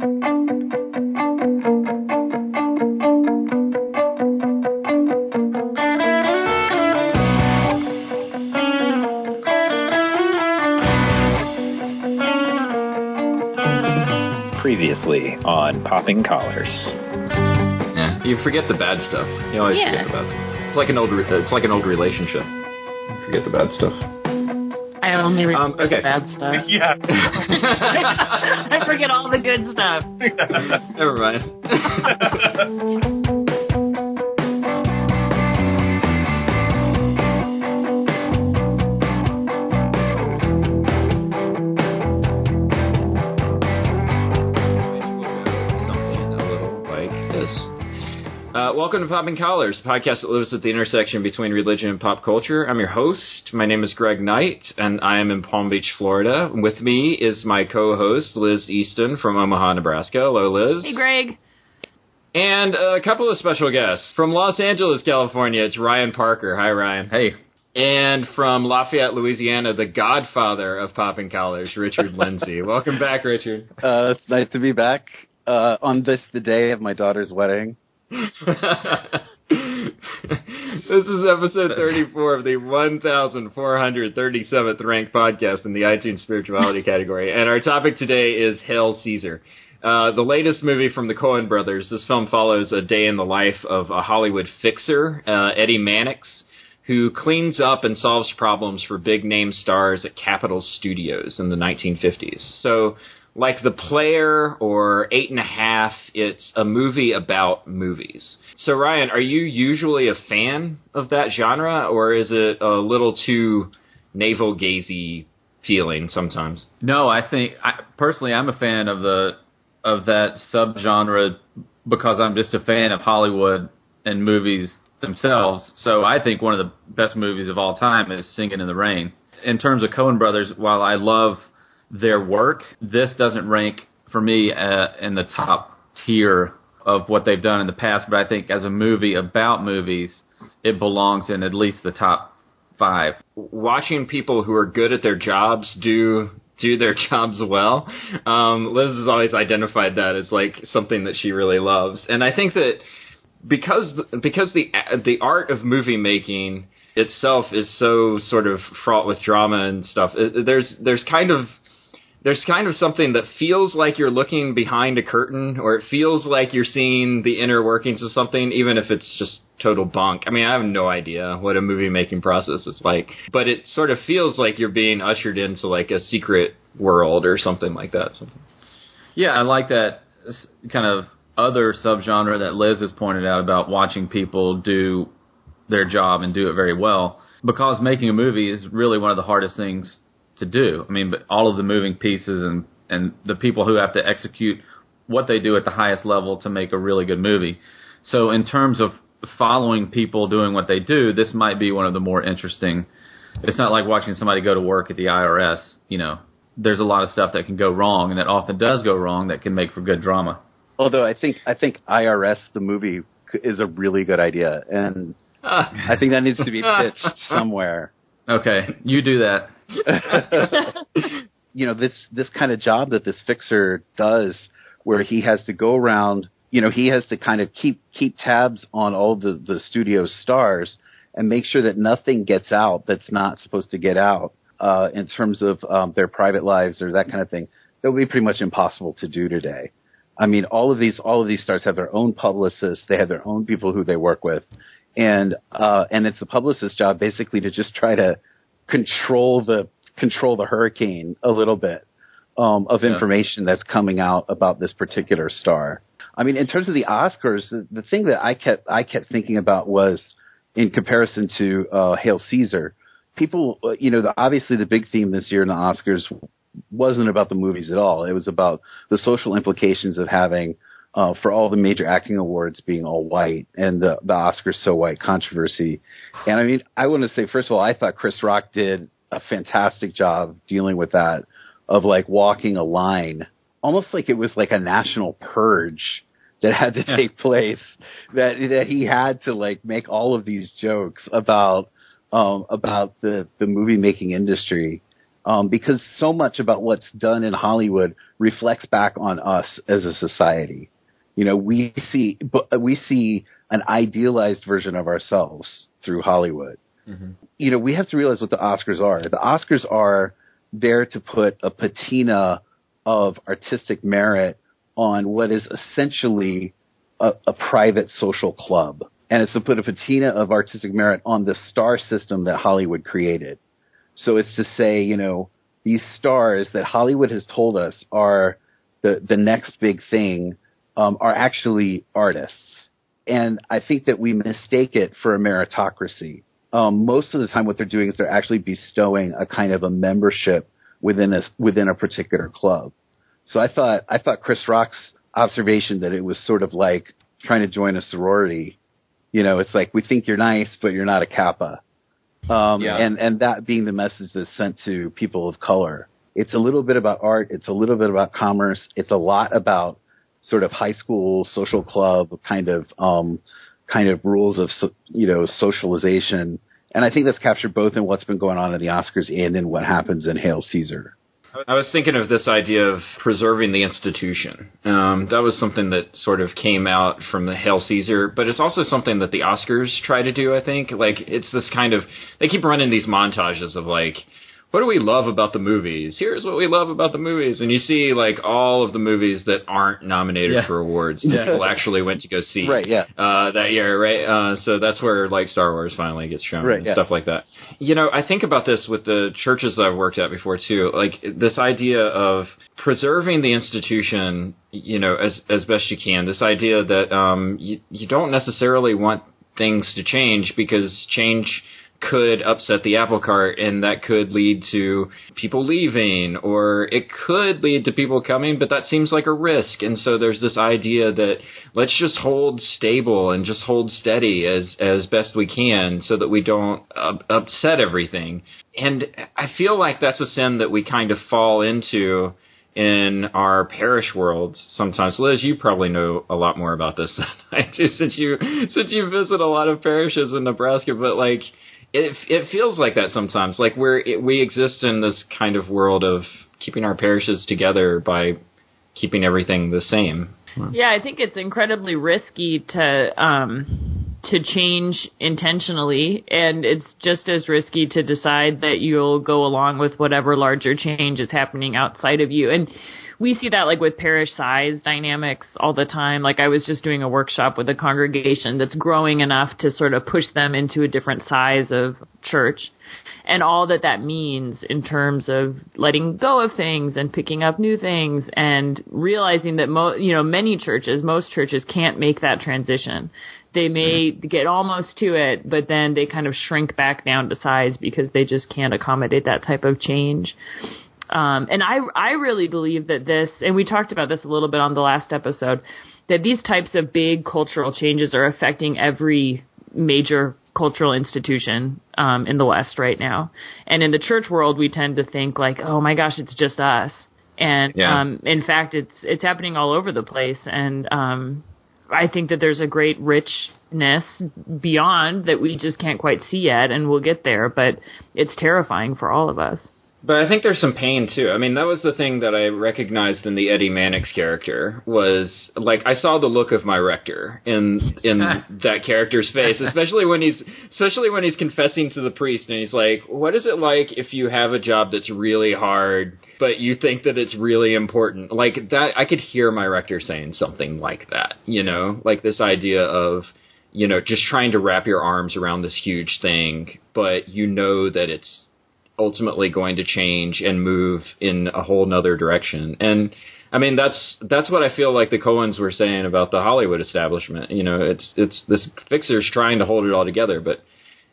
Previously on Popping Collars. Yeah, you forget the bad stuff. You always forget the bad stuff. It's like an old relationship. You forget the bad stuff. I only remember the bad stuff. Yeah. I forget all the good stuff. Never mind. Welcome to Popping Collars, a podcast that lives at the intersection between religion and pop culture. I'm your host. My name is Greg Knight, and I am in Palm Beach, Florida. With me is my co-host, Liz Easton from Omaha, Nebraska. Hello, Liz. Hey, Greg. And a couple of special guests. From Los Angeles, California, it's Ryan Parker. Hi, Ryan. Hey. And from Lafayette, Louisiana, the godfather of Popping Collars, Richard Lindsay. Welcome back, Richard. It's nice to be back on the day of my daughter's wedding. This is episode 34 of the 1,437th ranked podcast in the iTunes spirituality category, and our topic today is Hail Caesar, the latest movie from the Coen brothers. This film follows a day in the life of a Hollywood fixer, Eddie Mannix, who cleans up and solves problems for big-name stars at Capitol Studios in the 1950s. So, like The Player or 8½, it's a movie about movies. So, Ryan, are you usually a fan of that genre, or is it a little too navel-gazy feeling sometimes? No, personally, I'm a fan of that subgenre because I'm just a fan of Hollywood and movies themselves. So I think one of the best movies of all time is Singing in the Rain. In terms of Coen brothers, while I love their work, this doesn't rank for me in the top tier of what they've done in the past, but I think as a movie about movies, it belongs in at least the top 5. Watching people who are good at their jobs do their jobs well, Liz has always identified that as like something that she really loves. And I think that because the art of movie making itself is so sort of fraught with drama and stuff, there's kind of something that feels like you're looking behind a curtain, or it feels like you're seeing the inner workings of something, even if it's just total bunk. I mean, I have no idea what a movie-making process is like, but it sort of feels like you're being ushered into like a secret world or something like that. Yeah, I like that kind of other subgenre that Liz has pointed out about watching people do their job and do it very well, because making a movie is really one of the hardest things to do. I mean, but all of the moving pieces and the people who have to execute what they do at the highest level to make a really good movie. So in terms of following people doing what they do, this might be one of the more interesting. It's not like watching somebody go to work at the IRS. You know, there's a lot of stuff that can go wrong, and that often does go wrong, that can make for good drama. Although I think IRS, the movie, is a really good idea, and I think that needs to be pitched somewhere. Okay, you do that. You know, this kind of job that this fixer does, where he has to go around, you know, he has to kind of keep tabs on all the studio stars and make sure that nothing gets out that's not supposed to get out in terms of their private lives or that kind of thing. That would be pretty much impossible to do today. I mean, all of these stars have their own publicists. They have their own people who they work with, and it's the publicist's job basically to just try to control the hurricane a little bit of information that's coming out about this particular star. I mean, in terms of the Oscars, the thing that I kept thinking about was, in comparison to Hail Caesar, people, you know, obviously the big theme this year in the Oscars wasn't about the movies at all. It was about the social implications of having, for all the major acting awards being all white, and the Oscars so white controversy. And I mean, I want to say, first of all, I thought Chris Rock did a fantastic job dealing with that, of like walking a line, almost like it was like a national purge that had to take place, that he had to like make all of these jokes about the movie making industry. because so much about what's done in Hollywood reflects back on us as a society. You know, we see an idealized version of ourselves through Hollywood. Mm-hmm. You know, we have to realize what the Oscars are. The Oscars are there to put a patina of artistic merit on what is essentially a private social club. And it's to put a patina of artistic merit on the star system that Hollywood created. So it's to say, you know, these stars that Hollywood has told us are the next big thing are actually artists. And I think that we mistake it for a meritocracy. Most of the time what they're doing is they're actually bestowing a kind of a membership within a particular club. So I thought Chris Rock's observation that it was sort of like trying to join a sorority. You know, it's like, we think you're nice, but you're not a Kappa. And that being the message that's sent to people of color. It's a little bit about art. It's a little bit about commerce. It's a lot about sort of high school social club kind of rules of, socialization. And I think that's captured both in what's been going on in the Oscars and in what happens in Hail Caesar. I was thinking of this idea of preserving the institution. That was something that sort of came out from the Hail Caesar, but it's also something that the Oscars try to do, I think. Like, it's this kind of, they keep running these montages of like, what do we love about the movies? Here's what we love about the movies. And you see, like, all of the movies that aren't nominated for awards that people actually went to go see that year, right? So that's where, like, Star Wars finally gets shown and stuff like that. You know, I think about this with the churches that I've worked at before, too. Like, this idea of preserving the institution, you know, as best you can. This idea that you don't necessarily want things to change because change could upset the apple cart, and that could lead to people leaving, or it could lead to people coming, but that seems like a risk. And so there's this idea that let's just hold stable and just hold steady as best we can so that we don't upset everything. And I feel like that's a sin that we kind of fall into in our parish worlds sometimes. Liz, you probably know a lot more about this than I do, since you visit a lot of parishes in Nebraska, but like, It feels like that sometimes, like we exist in this kind of world of keeping our parishes together by keeping everything the same. Yeah, I think it's incredibly risky to change intentionally, and it's just as risky to decide that you'll go along with whatever larger change is happening outside of you. And we see that, like, with parish size dynamics all the time. Like, I was just doing a workshop with a congregation that's growing enough to sort of push them into a different size of church, and all that means in terms of letting go of things and picking up new things, and realizing that most churches can't make that transition. They may get almost to it, but then they kind of shrink back down to size because they just can't accommodate that type of change. And I really believe that this, and we talked about this a little bit on the last episode, that these types of big cultural changes are affecting every major cultural institution in the West right now. And in the church world, we tend to think like, oh my gosh, it's just us. And in fact, it's happening all over the place. And I think that there's a great richness beyond that we just can't quite see yet, and we'll get there. But it's terrifying for all of us. But I think there's some pain, too. I mean, that was the thing that I recognized in the Eddie Mannix character, was, like, I saw the look of my rector in that character's face, especially when he's confessing to the priest, and he's like, what is it like if you have a job that's really hard, but you think that it's really important? Like, that, I could hear my rector saying something like that, you know? Like, this idea of, you know, just trying to wrap your arms around this huge thing, but you know that it's ultimately going to change and move in a whole nother direction. And I mean, that's what I feel like the Coens were saying about the Hollywood establishment. You know, it's this fixer's trying to hold it all together, but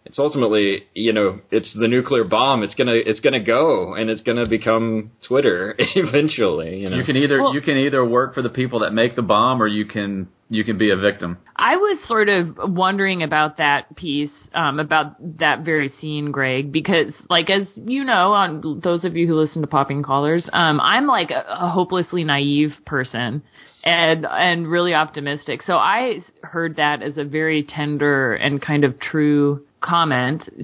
it's ultimately, you know, it's the nuclear bomb. It's gonna go, and it's gonna become Twitter eventually. You know, you can either work for the people that make the bomb, or you can be a victim. I was sort of wondering about that piece, about that very scene, Greg, because, like, as you know, on those of you who listen to Popping Collars, I'm like a hopelessly naive person and really optimistic. So I heard that as a very tender and kind of true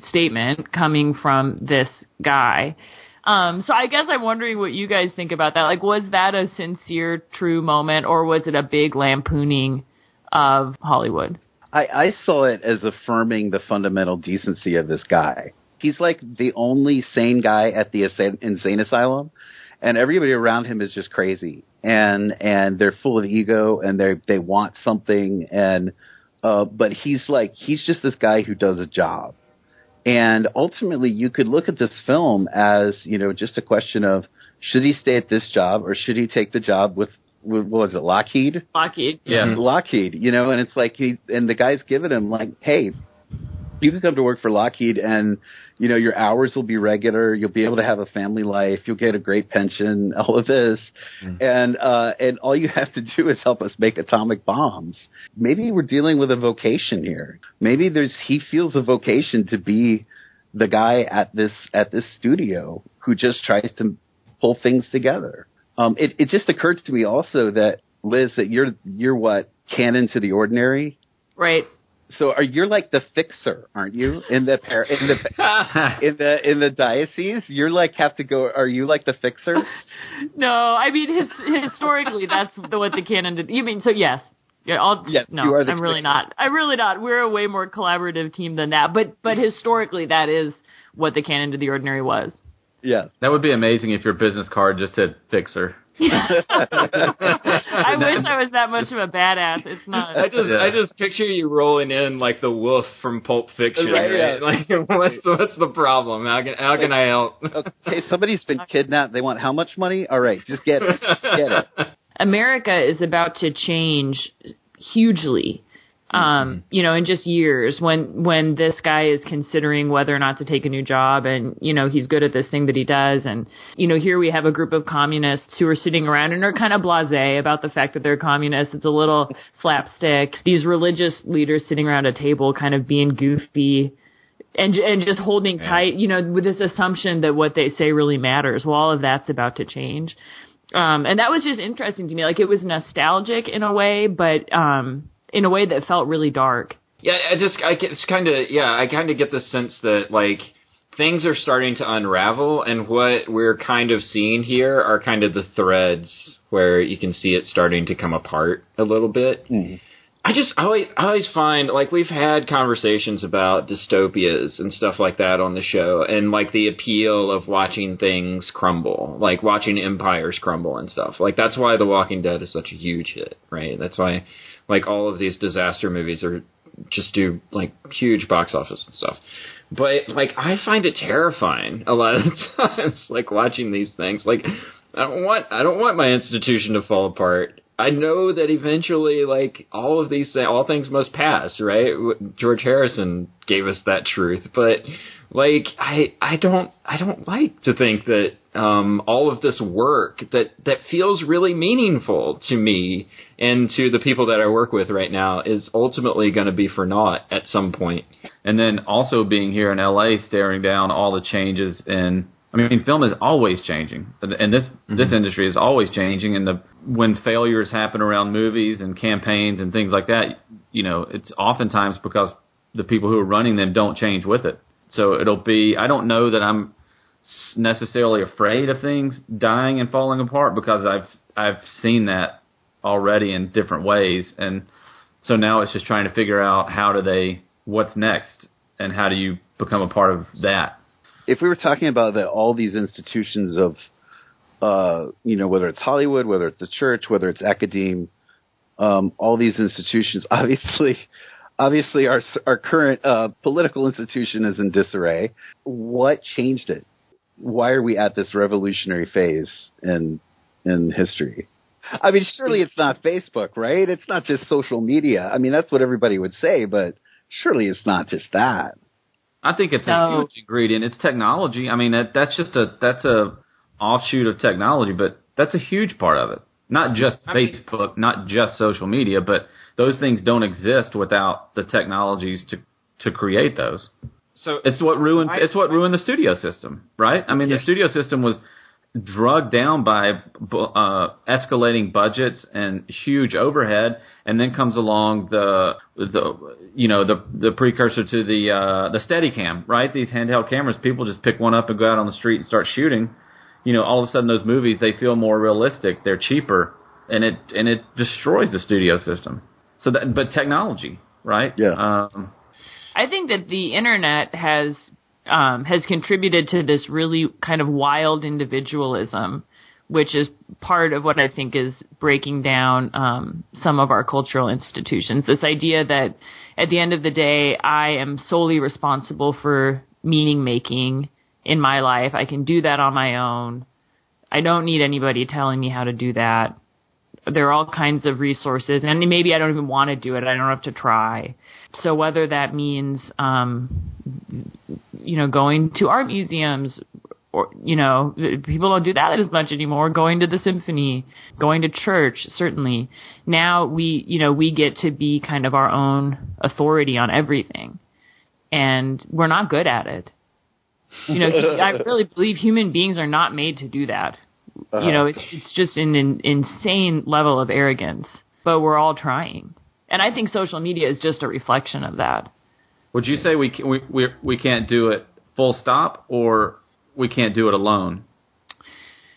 statement coming from this guy. So I guess I'm wondering what you guys think about that. Like, was that a sincere, true moment, or was it a big lampooning of Hollywood? I saw it as affirming the fundamental decency of this guy. He's like the only sane guy at the insane asylum, and everybody around him is just crazy, and they're full of ego, and they want something, and but he's just this guy who does a job. And ultimately, you could look at this film as, just a question of, should he stay at this job or should he take the job with what was it, Lockheed? Lockheed. Yeah. Lockheed, and it's like and the guy's giving him like, hey, you can come to work for Lockheed and, your hours will be regular. You'll be able to have a family life. You'll get a great pension, all of this. And all you have to do is help us make atomic bombs. Maybe we're dealing with a vocation here. Maybe he feels a vocation to be the guy at this studio who just tries to pull things together. It just occurred to me also that, Liz, that you're what, canon to the ordinary? Right. So you're like the fixer, aren't you? In the diocese, you're like have to go. Are you like the fixer? No, I mean historically, that's what the canon did. You mean so? Yes. Yeah. Yes, no, you are the I'm really fixer. not. I'm really not. We're a way more collaborative team than that. But historically, that is what the canon to the ordinary was. Yeah. That would be amazing if your business card just said fixer. I wish I was that much of a badass. It's not. I just picture you rolling in like the wolf from Pulp Fiction. Right, Right? yeah. Like, what's the problem? How can I help? Okay, somebody's been kidnapped. They want how much money? All right, just get it. Get it. America is about to change hugely. In just years when this guy is considering whether or not to take a new job and, he's good at this thing that he does. And, here we have a group of communists who are sitting around and are kind of blasé about the fact that they're communists. It's a little slapstick. These religious leaders sitting around a table kind of being goofy and just holding tight, with this assumption that what they say really matters. Well, all of that's about to change. And that was just interesting to me. Like, it was nostalgic in a way, but, in a way that felt really dark. Yeah, I kind of get the sense that like things are starting to unravel, and what we're kind of seeing here are kind of the threads where you can see it starting to come apart a little bit. Mm. I always find, like, we've had conversations about dystopias and stuff like that on the show, and like the appeal of watching things crumble, like watching empires crumble and stuff. Like, that's why The Walking Dead is such a huge hit, right? That's why like all of these disaster movies just do like huge box office and stuff. But like, I find it terrifying a lot of times, like watching these things. Like, I don't want my institution to fall apart. I know that eventually, like, all of these things, all things must pass, right? George Harrison gave us that truth, but like, I don't like to think that all of this work that feels really meaningful to me and to the people that I work with right now is ultimately going to be for naught at some point. And then also being here in LA, staring down all the changes film is always changing, and this industry is always changing. And when failures happen around movies and campaigns and things like that, it's oftentimes because the people who are running them don't change with it. So I don't know that I'm necessarily afraid of things dying and falling apart, because I've seen that already in different ways, and so now it's just trying to figure out what's next, and how do you become a part of that. If we were talking about all these institutions of, whether it's Hollywood, whether it's the church, whether it's academe, all these institutions, obviously our current political institution is in disarray. What changed it? Why are we at this revolutionary phase in history? I mean, surely it's not Facebook, right? It's not just social media. I mean, that's what everybody would say, but surely it's not just that. I think it's a huge ingredient. It's technology. I mean, that's a offshoot of technology, but that's a huge part of it. Not just Facebook, not just social media, but those things don't exist without the technologies to create those. So it's what ruined the studio system, right? I mean, the studio system was drugged down by escalating budgets and huge overhead, and then comes along the precursor to the Steadicam, right? These handheld cameras, people just pick one up and go out on the street and start shooting. All of a sudden those movies, they feel more realistic, they're cheaper, and it destroys the studio system. But technology, right? Yeah. I think that the internet has contributed to this really kind of wild individualism, which is part of what I think is breaking down some of our cultural institutions. This idea that at the end of the day, I am solely responsible for meaning making in my life. I can do that on my own. I don't need anybody telling me how to do that. There are all kinds of resources, and maybe I don't even want to do it. I don't have to try. So whether that means, going to art museums, or, people don't do that as much anymore, going to the symphony, going to church, certainly. Now we get to be kind of our own authority on everything, and we're not good at it. I really believe human beings are not made to do that. It's just an insane level of arrogance, but we're all trying. And I think social media is just a reflection of that. Would you say we can't do it full stop, or we can't do it alone?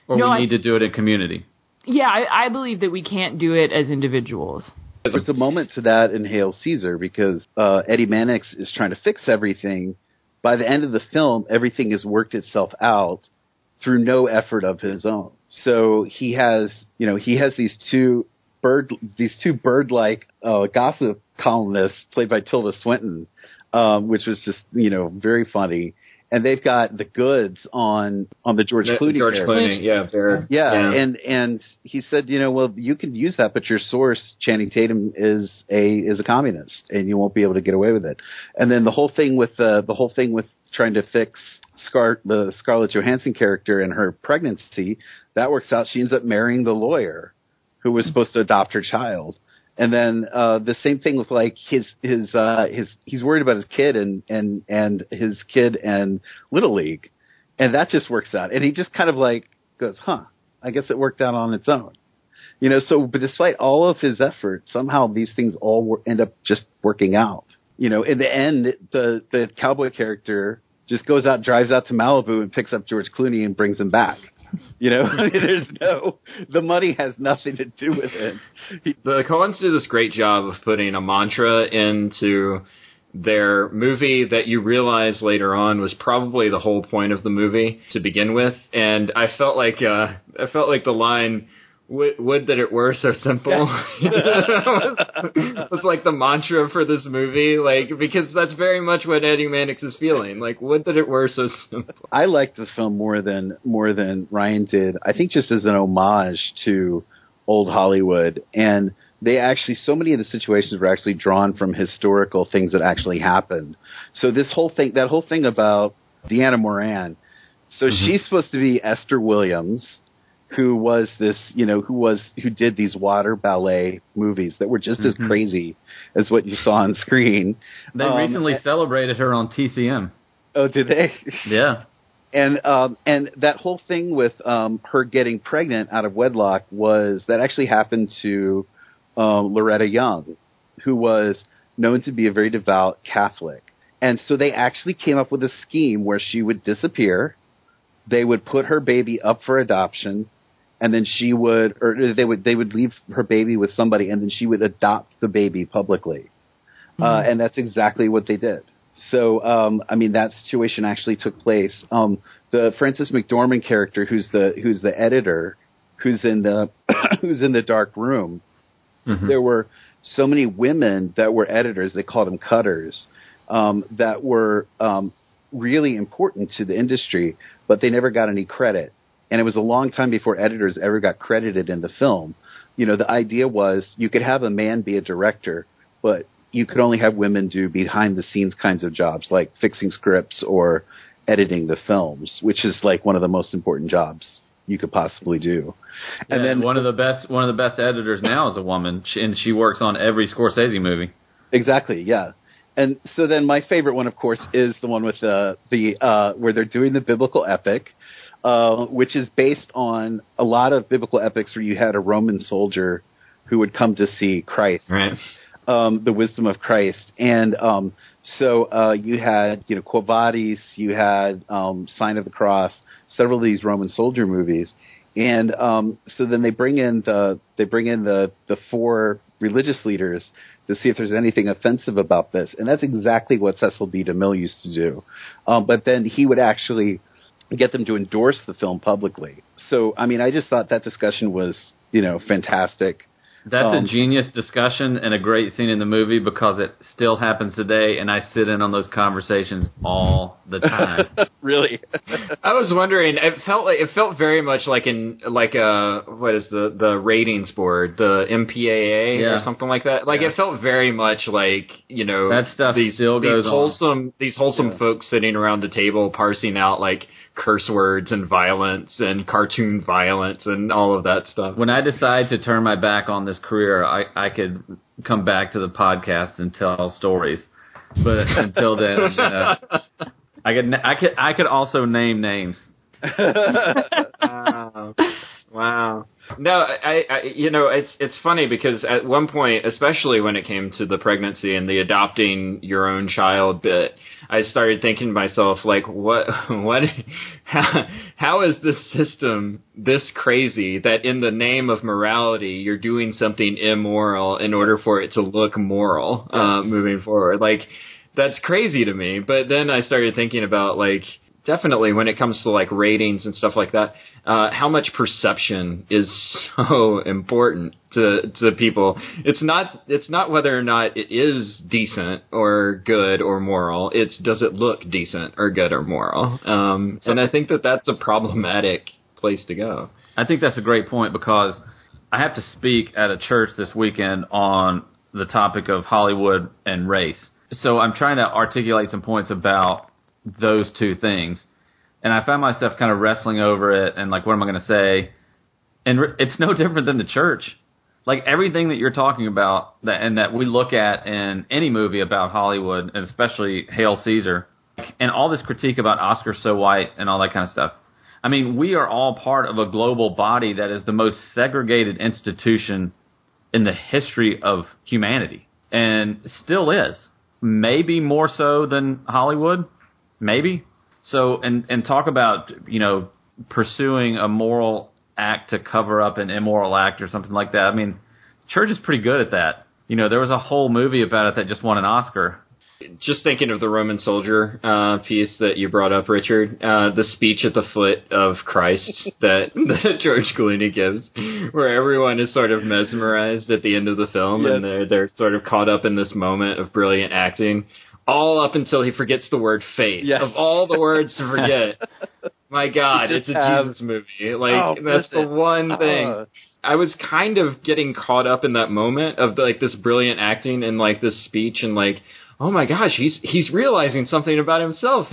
Or we need to do it in community? Yeah, I believe that we can't do it as individuals. There's a moment to that in Hail Caesar, because Eddie Mannix is trying to fix everything. By the end of the film, everything has worked itself out through no effort of his own. So he has these two bird-like gossip columnists played by Tilda Swinton, which was just very funny. And they've got the goods on the George Clooney. George Clooney, yeah. And he said, well, you can use that, but your source, Channing Tatum, is a communist, and you won't be able to get away with it. And then the whole thing with trying to fix the Scarlett Johansson character and her pregnancy, that works out. She ends up marrying the lawyer who was supposed to adopt her child. And then the same thing with like his he's worried about his kid and his kid and Little League, and that just works out. And he just kind of like goes, I guess it worked out on its own. But despite all of his efforts, somehow these things all end up just working out. In the end, the cowboy character just goes out, drives out to Malibu and picks up George Clooney and brings him back. The money has nothing to do with it. The Coens do this great job of putting a mantra into their movie that you realize later on was probably the whole point of the movie to begin with. And I felt like the line, would that it were so simple. was like the mantra for this movie, because that's very much what Eddie Mannix is feeling. Like, would that it were so simple. I liked the film more than Ryan did. I think just as an homage to old Hollywood, and so many of the situations were actually drawn from historical things that actually happened. So that whole thing about Deanna Moran. So she's supposed to be Esther Williams, who did these water ballet movies that were just as crazy as what you saw on screen. They recently celebrated her on TCM. Oh, did they? Yeah. And that whole thing with her getting pregnant out of wedlock that actually happened to Loretta Young, who was known to be a very devout Catholic. And so they actually came up with a scheme where she would disappear. They would put her baby up for adoption, and then they would leave her baby with somebody, and then she would adopt the baby publicly. And that's exactly what they did. So, that situation actually took place. The Frances McDormand character, who's the editor, who's in the dark room. There were so many women that were editors. They called them cutters, that were really important to the industry, but they never got any credit. And it was a long time before editors ever got credited in the film. The idea was you could have a man be a director, but you could only have women do behind-the-scenes kinds of jobs, like fixing scripts or editing the films, which is like one of the most important jobs you could possibly do. And then one of the best editors now is a woman, and she works on every Scorsese movie. Exactly, yeah. And so then my favorite one, of course, is the one with the where they're doing the biblical epic. which is based on a lot of biblical epics where you had a Roman soldier who would come to see Christ, Right. The wisdom of Christ. And so you had, Quo Vadis, you had Sign of the Cross, several of these Roman soldier movies. And so then they bring in the four religious leaders to see if there's anything offensive about this. And that's exactly what Cecil B. DeMille used to do. But then he would actually get them to endorse the film publicly. So, I mean, I just thought that discussion was, fantastic. That's a genius discussion and a great scene in the movie because it still happens today, and I sit in on those conversations all the time. Really? I was wondering. It felt very much like what is the ratings board, the MPAA or something like that. Like it felt very much like that stuff still goes on. These wholesome folks sitting around the table parsing out like curse words and violence and cartoon violence and all of that stuff. When I decide to turn my back on this career, I could come back to the podcast and tell stories. But until then, I could also name names. Wow. No, it's funny because at one point, especially when it came to the pregnancy and the adopting your own child bit, I started thinking to myself, like, how is this system this crazy that in the name of morality, you're doing something immoral in order for it to look moral, moving forward? Like, that's crazy to me. But then I started thinking about, like, definitely when it comes to like ratings and stuff like that, how much perception is so important to people. It's not whether or not it is decent or good or moral. It's does it look decent or good or moral. And I think that's a problematic place to go. I think that's a great point because I have to speak at a church this weekend on the topic of Hollywood and race. So I'm trying to articulate some points about those two things. And I found myself kind of wrestling over it and like, what am I going to say? And it's no different than the church. Like everything that you're talking about that we look at in any movie about Hollywood, and especially Hail Caesar, and all this critique about Oscar so white and all that kind of stuff. I mean, we are all part of a global body that is the most segregated institution in the history of humanity and still is. Maybe more so than Hollywood. Maybe. So, and talk about, pursuing a moral act to cover up an immoral act or something like that. I mean, church is pretty good at that. There was a whole movie about it that just won an Oscar. Just thinking of the Roman soldier piece that you brought up, Richard, the speech at the foot of Christ that George Clooney gives, where everyone is sort of mesmerized at the end of the film, yes. And they're sort of caught up in this moment of brilliant acting, all up until he forgets the word faith. Yes. Of all the words to forget, my God, it's a Jesus movie. Like that's the one thing. I was kind of getting caught up in that moment of like this brilliant acting and like this speech and like, oh my gosh, he's realizing something about himself.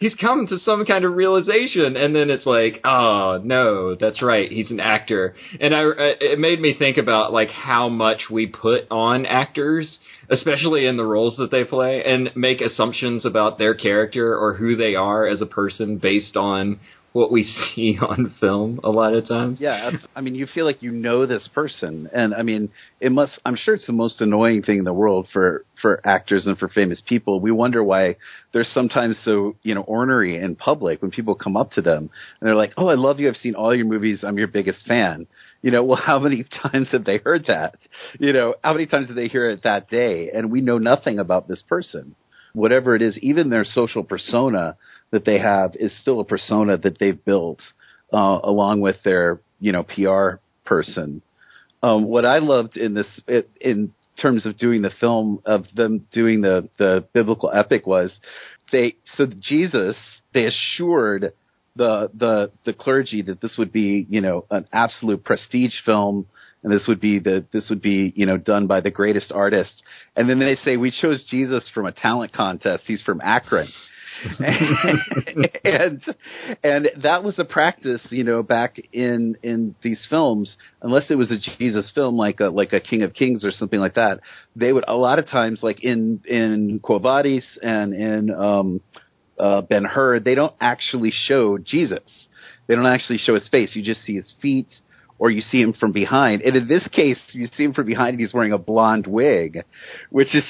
He's come to some kind of realization, and then it's like, oh no, that's right, he's an actor. And it made me think about like how much we put on actors, especially in the roles that they play, and make assumptions about their character or who they are as a person based on what we see on film a lot of times. Yeah, I mean, you feel like you know this person, and I mean, I'm sure it's the most annoying thing in the world for actors and for famous people. We wonder why they're sometimes so, ornery in public when people come up to them and they're like, "Oh, I love you. I've seen all your movies. I'm your biggest fan." Well, how many times have they heard that? How many times did they hear it that day? And we know nothing about this person. Whatever it is, even their social persona that they have is still a persona that they've built along with their, PR person. What I loved in this, in terms of doing the film, of them doing the biblical epic, was they assured the clergy that this would be, an absolute prestige film. And this would be done by the greatest artists. And then they say, we chose Jesus from a talent contest. He's from Akron. and that was a practice, back in these films, unless it was a Jesus film, like a King of Kings or something like that. They would, a lot of times, like in Quo Vadis and in Ben-Hur, they don't actually show Jesus. They don't actually show his face. You just see his feet, or you see him from behind. And in this case, you see him from behind, and he's wearing a blonde wig, which is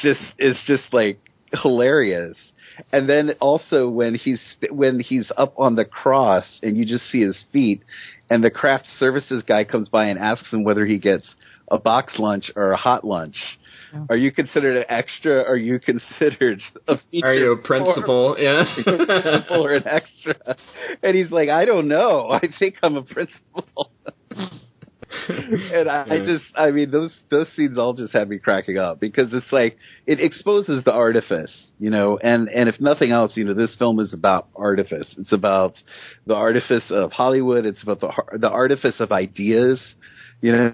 just like hilarious. And then also when he's up on the cross, and you just see his feet, and the craft services guy comes by and asks him whether he gets a box lunch or a hot lunch. Yeah. Are you considered an extra? Or are you considered a feature? Are you a principal? Yeah. Are you a principal or an extra? And he's like, I don't know. I think I'm a principal. And I mean, those scenes all just had me cracking up, because it's like, it exposes the artifice, and if nothing else, this film is about artifice. It's about the artifice of Hollywood. It's about the artifice of ideas. There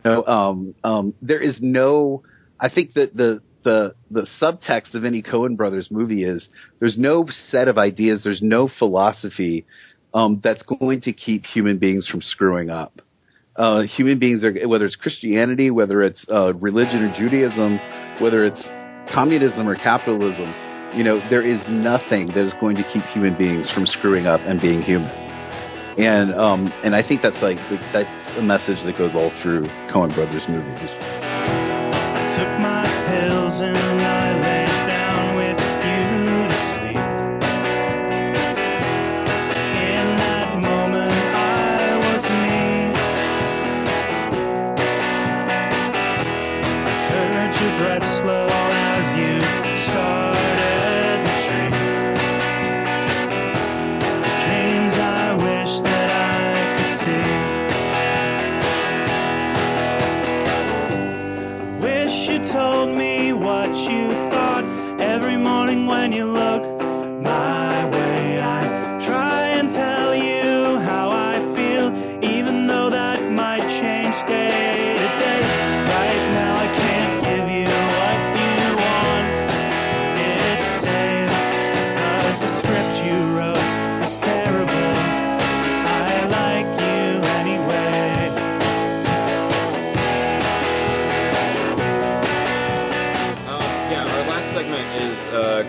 is no, I think that the subtext of any Coen Brothers movie is there's no set of ideas. There's no philosophy that's going to keep human beings from screwing up. Human beings are, whether it's Christianity, whether it's religion or Judaism, whether it's communism or capitalism, there is nothing that is going to keep human beings from screwing up and being human. And I think that's a message that goes all through Coen Brothers movies. I took my pills and I lay down with you to sleep. In that moment I was me. I heard your breath slow as you started to dream. The dreams I wish that I could see. Wish you told me what you thought every morning when you look my way. I try and tell you how I feel, even though that might change day to day. Right now I can't give you what you want. It's safe, 'cause the script you wrote is terrible. I like you anyway. Segment is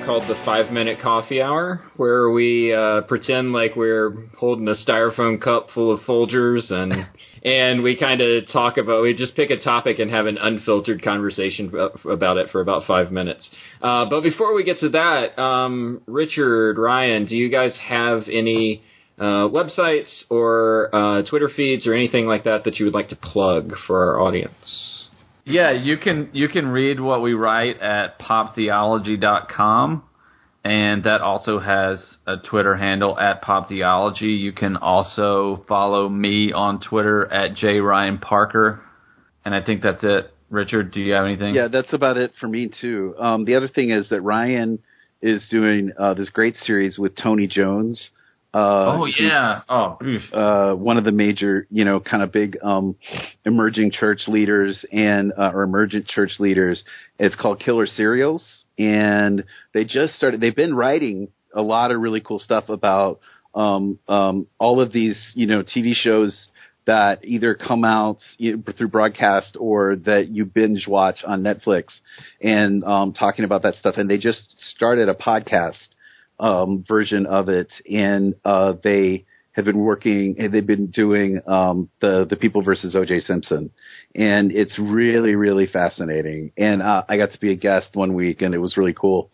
called the 5-Minute Coffee Hour, where we pretend like we're holding a styrofoam cup full of Folgers, and we kind of we just pick a topic and have an unfiltered conversation about it for about 5 minutes. But before we get to that, Richard, Ryan, do you guys have any websites or Twitter feeds or anything like that you would like to plug for our audience? Yeah, you can read what we write at poptheology.com, and that also has a Twitter handle at poptheology. You can also follow me on Twitter at jryanparker, and I think that's it. Richard, do you have anything? Yeah, that's about it for me too. The other thing is that Ryan is doing this great series with Tony Jones. One of the major, kind of big emerging church leaders or emergent church leaders. It's called Killer Serials, and they've been writing a lot of really cool stuff about all of these, TV shows that either come out through broadcast or that you binge watch on Netflix, and talking about that stuff. And they just started a podcast version of it, and they have been working. They've been doing the People versus O.J. Simpson, and it's really, really fascinating. And I got to be a guest one week, and it was really cool.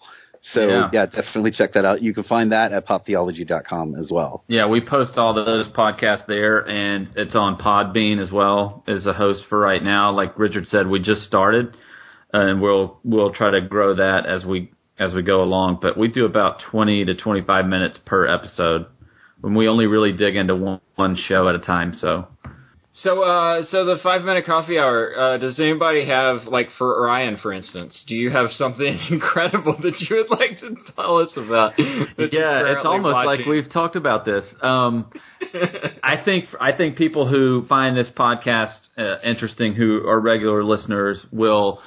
So yeah, definitely check that out. You can find that at poptheology.com as well. Yeah, we post all those podcasts there, and it's on Podbean as well as a host for right now. Like Richard said, we just started, and we'll try to grow that as we go along, but we do about 20 to 25 minutes per episode when we only really dig into one show at a time. So the 5-Minute Coffee Hour, does anybody have, like for Ryan, for instance, do you have something incredible that you would like to tell us about? Yeah, it's almost watching? Like we've talked about this. I think people who find this podcast interesting, who are regular listeners, will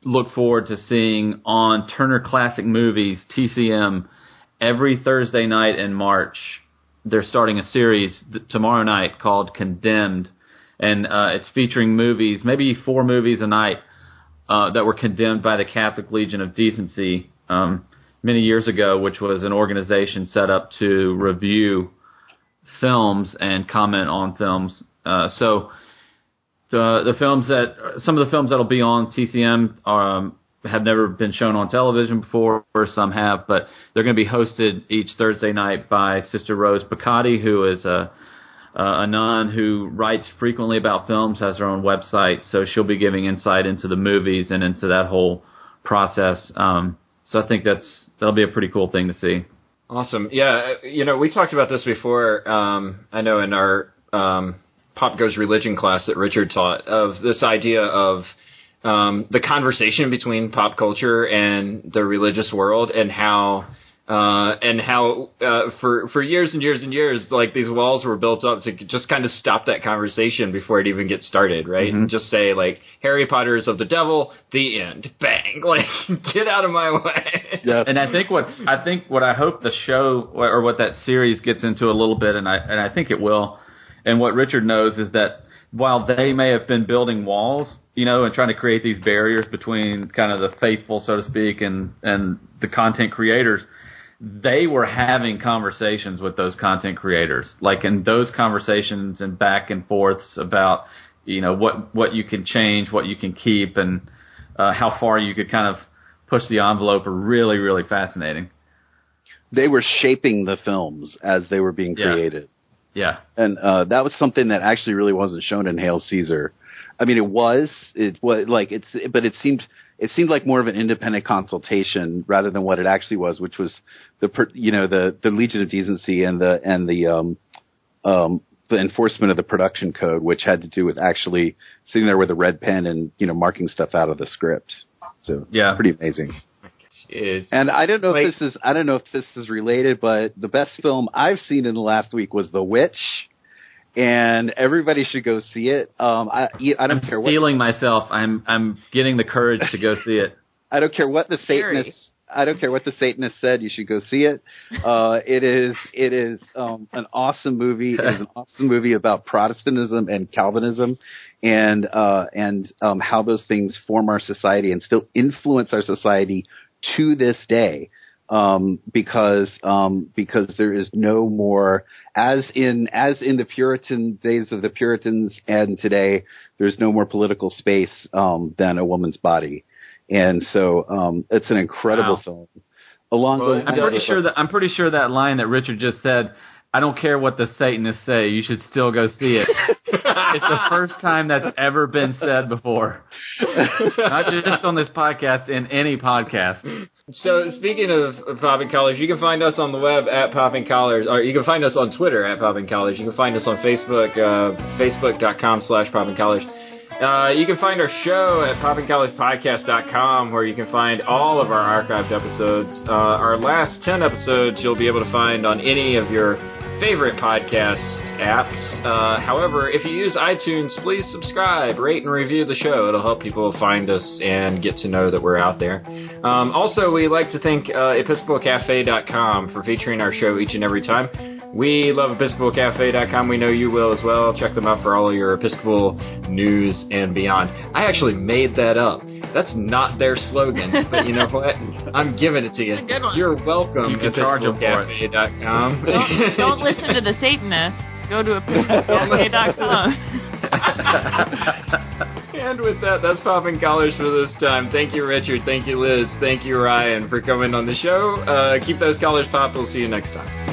look forward to seeing on Turner Classic Movies, TCM, every Thursday night in March. They're starting a series tomorrow night called Condemned, and it's featuring movies, maybe 4 movies a night, that were condemned by the Catholic Legion of Decency many years ago, which was an organization set up to review films and comment on films. So the films some of the films that'll be on TCM have never been shown on television before, or some have, but they're going to be hosted each Thursday night by Sister Rose Picotti, who is a nun who writes frequently about films, has her own website, so she'll be giving insight into the movies and into that whole process. So I think that'll be a pretty cool thing to see. Awesome. Yeah, we talked about this before, I know in our Pop Goes Religion class that Richard taught, of this idea of the conversation between pop culture and the religious world, and how for years and years and years, like, these walls were built up to just kind of stop that conversation before it even gets started, right? Mm-hmm. And just say, like, Harry Potter is of the devil, the end, bang, like, get out of my way. Yeah. And I think what I hope the show or what that series gets into a little bit, and I think it will, and what Richard knows is that while they may have been building walls, and trying to create these barriers between kind of the faithful, so to speak, and the content creators, they were having conversations with those content creators, like in those conversations and back and forths about, what you can change, what you can keep, and how far you could kind of push the envelope, are really, really fascinating. They were shaping the films as they were being created. Yeah. And that was something that actually really wasn't shown in Hail Caesar. I mean, it was like but it seemed like more of an independent consultation rather than what it actually was, which was the Legion of Decency and the enforcement of the production code, which had to do with actually sitting there with a red pen and marking stuff out of the script. So yeah, it's pretty amazing. And I don't know if this is related, but the best film I've seen in the last week was The Witch. And everybody should go see it. I don't care what. Stealing myself. I'm getting the courage to go see it. I don't care what the Satanists. I don't care what the Satanists said. You should go see it. It is an awesome movie. It is an awesome movie about Protestantism and Calvinism, and how those things form our society and still influence our society to this day. Because there is no more, as in the Puritan days of the Puritans and today, there's no more political space than a woman's body, and so it's an incredible film. I'm pretty sure that line that Richard just said, I don't care what the Satanists say, you should still go see it. It's the first time that's ever been said before. Not just on this podcast, in any podcast. So, speaking of Popping Collars, you can find us on the web at Popping Collars, or you can find us on Twitter at Popping Collars. You can find us on Facebook, facebook.com/Popping Collars. You can find our show at poppingcollarspodcast.com, where you can find all of our archived episodes. Our last 10 episodes you'll be able to find on any of your favorite podcast apps. However, if you use iTunes, please subscribe, rate, and review the show. It'll help people find us and get to know that we're out there. Also, we like to thank EpiscopalCafe.com for featuring our show each and every time. We love EpiscopalCafe.com. We know you will as well. Check them out for all of your Episcopal news and beyond. I actually made that up. That's not their slogan, but you know what? I'm giving it to you. Good one. You're welcome. You can charge them for it. EpiscopalCafe.com. Don't listen to the Satanists. Go to episcopalcafe.com. And with that, that's Popping Collars for this time. Thank you, Richard. Thank you, Liz. Thank you, Ryan, for coming on the show. Keep those collars popped. We'll see you next time.